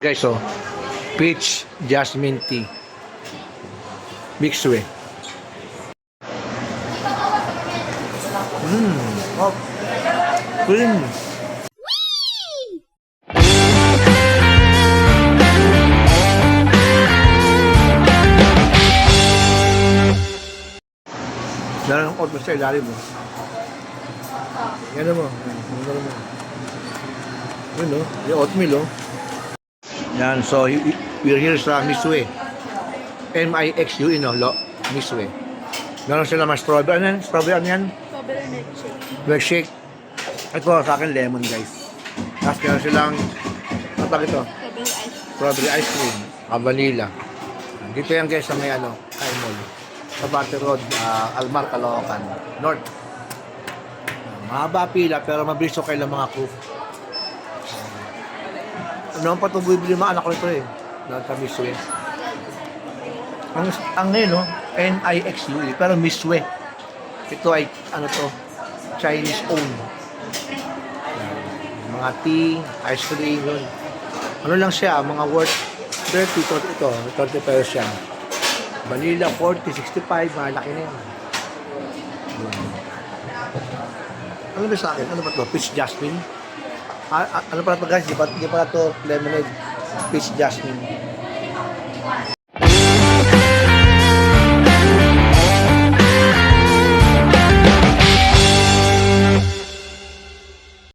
Guys, oh, peach jasmine tea. Mixue. Oh, cream. Dahil ang oatmeal sa ilalim mo. Yan mo. Yan mo. Yun, no? Yung oatmeal, oh. Yan, so we're here sa Mixue. M-I-X-U-E, no? Mixue. Meron sila mga strawberry. Ano yan? Strawberry, ano yan? Strawberry milkshake. Milkshake. Ito, sa akin, lemon, guys. Tapos meron silang, ano tawag ito? Strawberry ice cream. Vanilla. Dito yan, guys, sa may, Kaimol. Sa Battery Road, Almar, Caloocan, North. Mahaba pila, pero mabilis kayo lang mga crew. Ano ang patuloy bili mga anak ko nito eh. Nasa Mixue. Ang ngayon, no? N-I-X-U-E, pero Mixue. Ito ay, Chinese owned. Mga tea, ice cream, yun. Ano lang siya, mga worth 30, ito, 30 pesos siya. Vanilla, 40, 65, malaki na yan. Ano ba sa akin? Ano ba ito? Peach jasmine? Ano pala ito guys? Di pa ito lemonade? Peach jasmine.